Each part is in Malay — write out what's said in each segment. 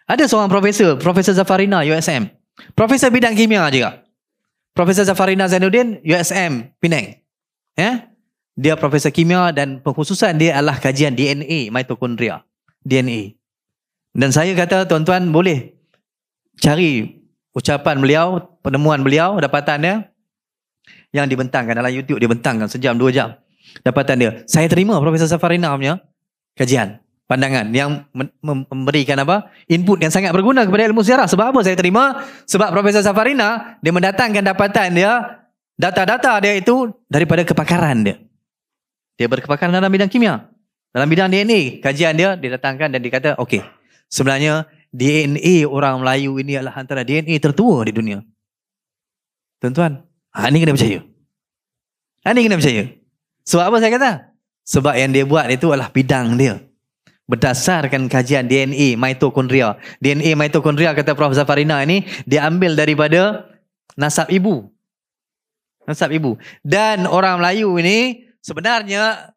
Ada seorang profesor, Profesor Zafarina USM. Profesor bidang kimia juga. Profesor Zafarina Zainuddin USM Penang. Ya? Dia profesor kimia dan pengkhususan dia adalah kajian DNA mitokondria. DNA. Dan saya kata tuan-tuan boleh cari ucapan beliau, penemuan beliau, dapatannya yang dibentangkan dalam YouTube, dibentangkan sejam 2 jam. Dapatan dia. Saya terima Profesor Zafarina punya kajian, pandangan yang memberikan apa? Input yang sangat berguna kepada ilmu sejarah. Sebab apa saya terima? Sebab Profesor Zafarina dia mendatangkan dapatan dia, data-data dia itu daripada kepakaran dia. Dia berkepakaran dalam bidang kimia, dalam bidang DNA. Kajian dia didatangkan dan dikata, okey, sebenarnya DNA orang Melayu ini adalah antara DNA tertua di dunia. Tuan-tuan, ini kena percaya. Ini kena percaya. Sebab apa saya kata? Sebab yang dia buat itu adalah bidang dia. Berdasarkan kajian DNA mitokondria. DNA mitokondria kata Prof. Zafarina ini diambil daripada nasab ibu. Nasab ibu. Dan orang Melayu ini sebenarnya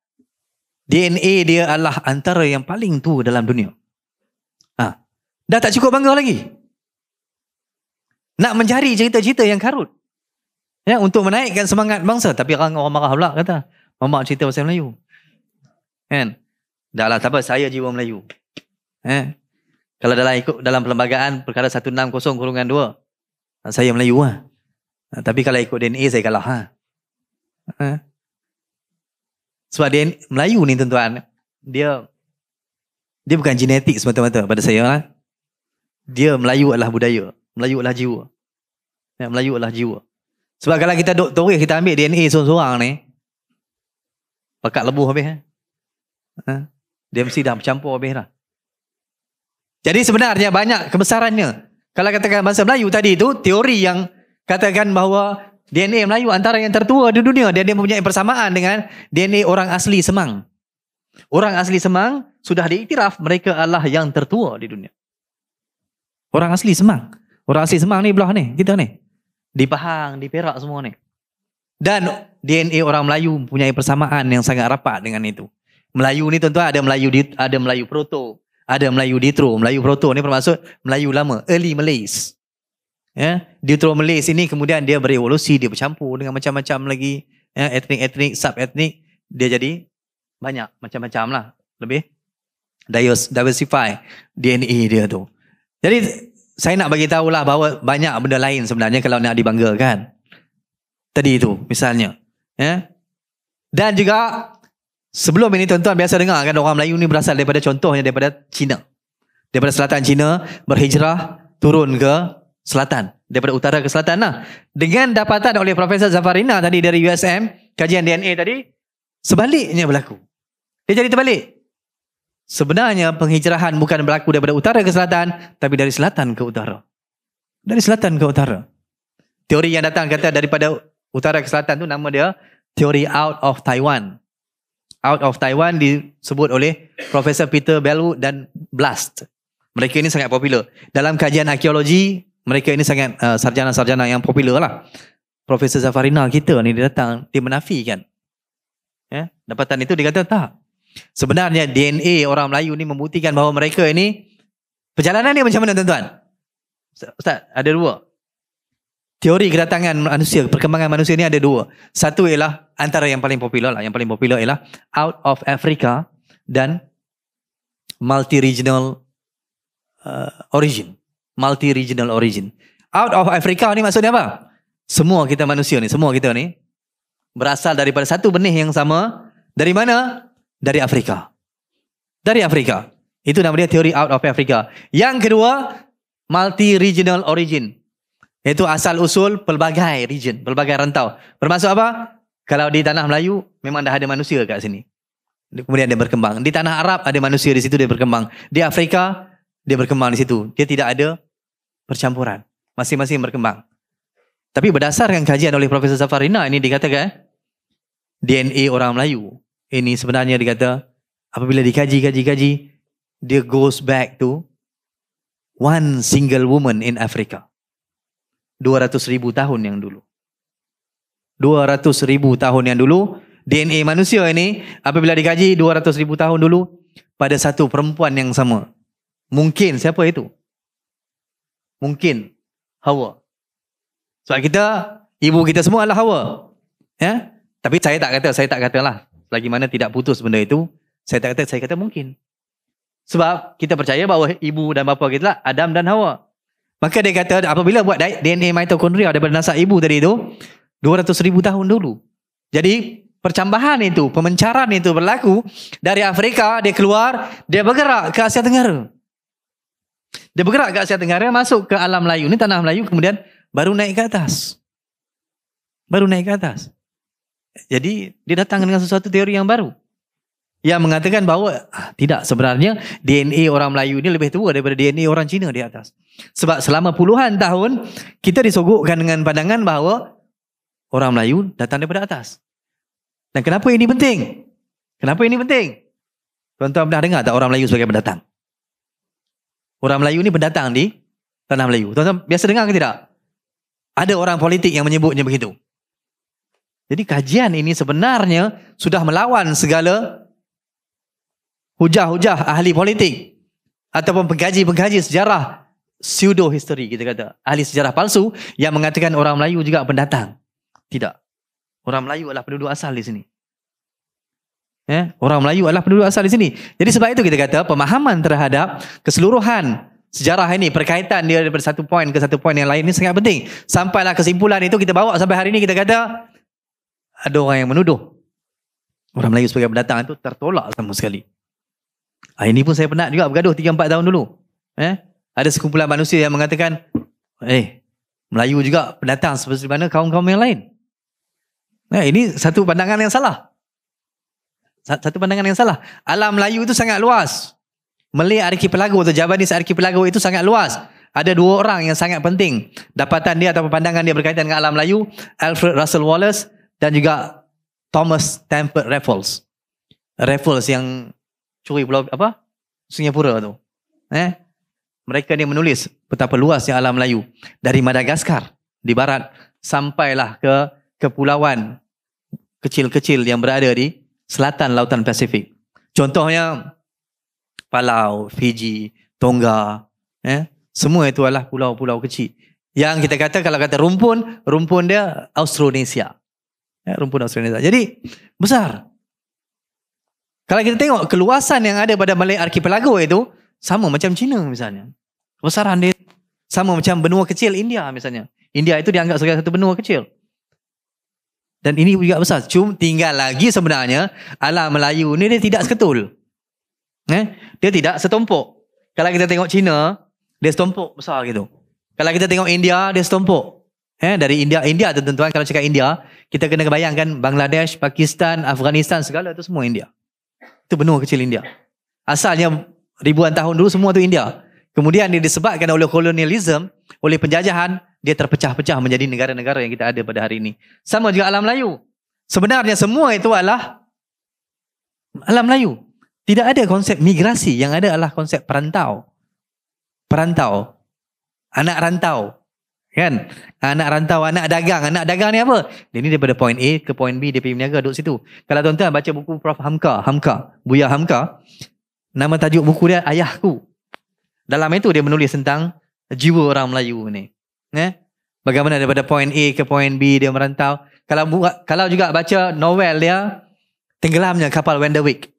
DNA dia adalah antara yang paling tua dalam dunia. Dah tak cukup bangga lagi. Nak mencari cerita-cerita yang karut. Ya, untuk menaikkan semangat bangsa. Tapi orang marah pula kata, mamak cerita pasal Melayu. Kan? Dah lah, tak apa, saya jiwa Melayu. Kalau dalam perlembagaan perkara 160/2, saya Melayu lah. Tapi kalau ikut DNA saya kalah. Sebab dia Melayu ni tuan-tuan, dia bukan genetik semata-mata pada saya. Dia Melayu adalah budaya, Melayu adalah jiwa. Melayu adalah jiwa. Sebab kalau kita doktor kita ambil DNA seorang-seorang ni, pekat lebuh habis. Dia mesti dah bercampur habis dah. Jadi sebenarnya banyak kebesarannya. Kalau katakan bahasa Melayu tadi itu, teori yang katakan bahawa DNA Melayu antara yang tertua di dunia, dan dia mempunyai persamaan dengan DNA orang asli Semang. Orang asli Semang sudah diiktiraf mereka adalah yang tertua di dunia. Orang asli Semang. Orang asli Semang ni belah ni, kita ni. Di Pahang, di Perak semua ni. Dan DNA orang Melayu mempunyai persamaan yang sangat rapat dengan itu. Melayu ni tuan-tuan ada Melayu Proto, ada Melayu Ditro. Melayu Proto ni bermaksud Melayu lama, early Malays. Ya, Ditro Malays ini kemudian dia berevolusi, dia bercampur dengan macam-macam lagi, etnik-etnik, sub-etnik, dia jadi banyak macam-macam lah, lebih diversify DNA dia tu. Jadi saya nak bagi tahulah bahawa banyak benda lain sebenarnya kalau nak dibanggakan. Tadi itu misalnya, ya. Dan juga sebelum ini tuan-tuan biasa dengar kan orang Melayu ni berasal daripada, contohnya daripada China. Daripada selatan China berhijrah turun ke selatan, daripada utara ke selatan lah. Dengan dapatan oleh Profesor Zafarina tadi dari USM, kajian DNA tadi, sebaliknya berlaku. Dia jadi terbalik. Sebenarnya penghijrahan bukan berlaku daripada utara ke selatan, tapi dari selatan ke utara. Dari selatan ke utara. Teori yang datang kata daripada utara ke selatan tu nama dia teori out of Taiwan. Out of Taiwan disebut oleh Profesor Peter Bellew dan Blast. Mereka ini sangat popular. Dalam kajian arkeologi, mereka ini sangat sarjana-sarjana yang popular lah. Profesor Zafarina kita ni dia datang, dia menafikan. Ya, dapatan itu dia kata tak. Sebenarnya DNA orang Melayu ni membuktikan bahawa mereka ini, perjalanan ni macam mana tuan-tuan? Ustaz, ada dua. Teori kedatangan manusia, perkembangan manusia ni ada dua. Satu ialah antara yang paling popular lah. Yang paling popular ialah out of Africa dan multi-regional origin. Multi-regional origin. Out of Africa ni maksudnya apa? Semua kita manusia ni, semua kita ni berasal daripada satu benih yang sama. Dari mana? Dari Afrika. Dari Afrika. Itu nama dia teori out of Africa. Yang kedua, multi-regional origin. Iaitu asal usul pelbagai region, pelbagai rantau. Bermaksud apa? Kalau di tanah Melayu memang dah ada manusia kat sini. Kemudian dia berkembang. Di tanah Arab ada manusia di situ, dia berkembang. Di Afrika dia berkembang di situ. Dia tidak ada percampuran. Masing-masing berkembang. Tapi berdasarkan kajian oleh Profesor Zafarina ini dikatakan DNA orang Melayu ini sebenarnya dikata apabila dikaji, dia goes back to one single woman in Africa. 200,000 tahun yang dulu. 200,000 tahun yang dulu, DNA manusia ini apabila dikaji 200,000 tahun dulu pada satu perempuan yang sama. Mungkin siapa itu? Mungkin Hawa. Sebab kita, ibu kita semua adalah Hawa. Ya? Tapi saya tak kata lah. Selagi mana tidak putus benda itu, saya kata mungkin. Sebab kita percaya bahawa ibu dan bapa kita lah Adam dan Hawa. Maka dia kata apabila buat DNA mitokondria daripada nasab ibu tadi itu 200,000 tahun dulu. Jadi percambahan itu, pemencaran itu berlaku dari Afrika, dia keluar, dia bergerak ke Asia Tenggara. Dia bergerak ke Asia Tenggara, masuk ke alam Melayu. Ini tanah Melayu, kemudian baru naik ke atas. Baru naik ke atas. Jadi dia datang dengan sesuatu teori yang baru. Yang mengatakan bahawa tidak, sebenarnya DNA orang Melayu ini lebih tua daripada DNA orang Cina di atas. Sebab selama puluhan tahun kita disogokkan dengan pandangan bahawa orang Melayu datang daripada atas. Dan kenapa ini penting? Kenapa ini penting? Tuan-tuan pernah dengar tak orang Melayu sebagai pendatang? Orang Melayu ini pendatang di tanah Melayu. Tuan-tuan biasa dengar ke tidak? Ada orang politik yang menyebutnya begitu. Jadi kajian ini sebenarnya sudah melawan segala hujah-hujah ahli politik ataupun pengkaji-pengkaji sejarah pseudo history, kita kata ahli sejarah palsu yang mengatakan orang Melayu juga pendatang. Tidak. Orang Melayu adalah penduduk asal di sini. Orang Melayu adalah penduduk asal di sini. Jadi sebab itu kita kata pemahaman terhadap keseluruhan sejarah ini, perkaitan dia daripada satu poin ke satu poin yang lain ini sangat penting. Sampailah kesimpulan itu kita bawa sampai hari ini, kita kata ada orang yang menuduh orang Melayu sebagai pendatang itu tertolak sama sekali. Ini pun saya pernah juga bergaduh 3-4 tahun dulu. Ada sekumpulan manusia yang mengatakan, Melayu juga pendatang seperti mana kaum-kaum yang lain. Ini satu pandangan yang salah. Satu pandangan yang salah. Alam Melayu itu sangat luas. Malay Archipelago atau Javanese Archipelago itu sangat luas. Ada dua orang yang sangat penting. Dapatan dia atau pandangan dia berkaitan dengan alam Melayu. Alfred Russel Wallace dan juga Thomas Stamford Raffles. Raffles yang curi pulau Singapura tu. Mereka ni menulis betapa luasnya alam Melayu dari Madagaskar di barat sampailah ke kepulauan kecil-kecil yang berada di selatan Lautan Pasifik. Contohnya Palau, Fiji, Tonga, semua itu adalah pulau-pulau kecil. Yang kita kata kalau kata rumpun dia Austronesia. Rumpun Austronesia. Jadi besar. Kalau kita tengok keluasan yang ada pada Malay Archipelago itu sama macam China misalnya. Kebesaran dia sama macam benua kecil India misalnya. India itu dianggap sebagai satu benua kecil. Dan ini juga besar. Cuma tinggal lagi sebenarnya alam Melayu ni dia tidak seketul. Dia tidak setumpuk. Kalau kita tengok China, dia setumpuk besar gitu. Kalau kita tengok India, dia setumpuk. Dari India tuan-tuan, kalau cakap India, kita kena bayangkan Bangladesh, Pakistan, Afghanistan, segala itu semua India. Itu benua kecil India. Asalnya ribuan tahun dulu semua itu India. Kemudian dia disebabkan oleh kolonialisme, oleh penjajahan, dia terpecah-pecah menjadi negara-negara yang kita ada pada hari ini. Sama juga alam Melayu. Sebenarnya semua itu adalah alam Melayu. Tidak ada konsep migrasi, yang ada adalah konsep perantau. Perantau. Anak rantau. Kan? Anak rantau, anak dagang. Anak dagang ni apa? Dia ni daripada point A ke point B, dia pergi berniaga duduk situ. Kalau tuan-tuan baca buku Prof. Hamka, Buya Hamka, nama tajuk buku dia Ayahku. Dalam itu dia menulis tentang jiwa orang Melayu ni. Bagaimana daripada point A ke point B dia merantau. Kalau juga baca novel dia Tenggelamnya Kapal Wenderwick.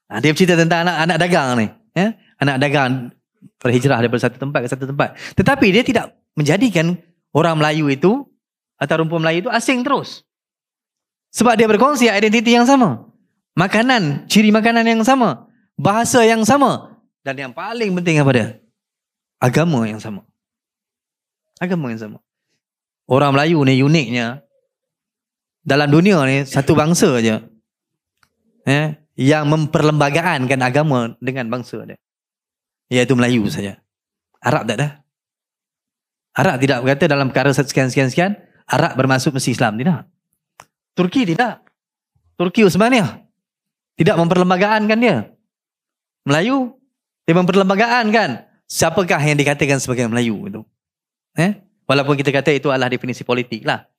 Dia bercerita tentang anak dagang ni. Anak dagang berhijrah daripada satu tempat ke satu tempat. Tetapi dia tidak menjadikan orang Melayu itu atau rumpun Melayu itu asing terus. Sebab dia berkongsi identiti yang sama. Makanan, ciri makanan yang sama. Bahasa yang sama. Dan yang paling penting apa dia? Agama yang sama. Agama yang sama. Orang Melayu ni uniknya, dalam dunia ni satu bangsa aja yang memperlembagaankan agama dengan bangsa dia. Iaitu Melayu saja. Arab tak ada. Arab tidak berkata dalam perkara sekian-sekian, Arab bermaksud mesti Islam. Tidak. Turki tidak. Turki Utsmaniyah tidak memperlembagaankan dia. Melayu, dia memperlembagaankan. Siapakah yang dikatakan sebagai Melayu itu? Walaupun kita kata itu adalah definisi politik lah.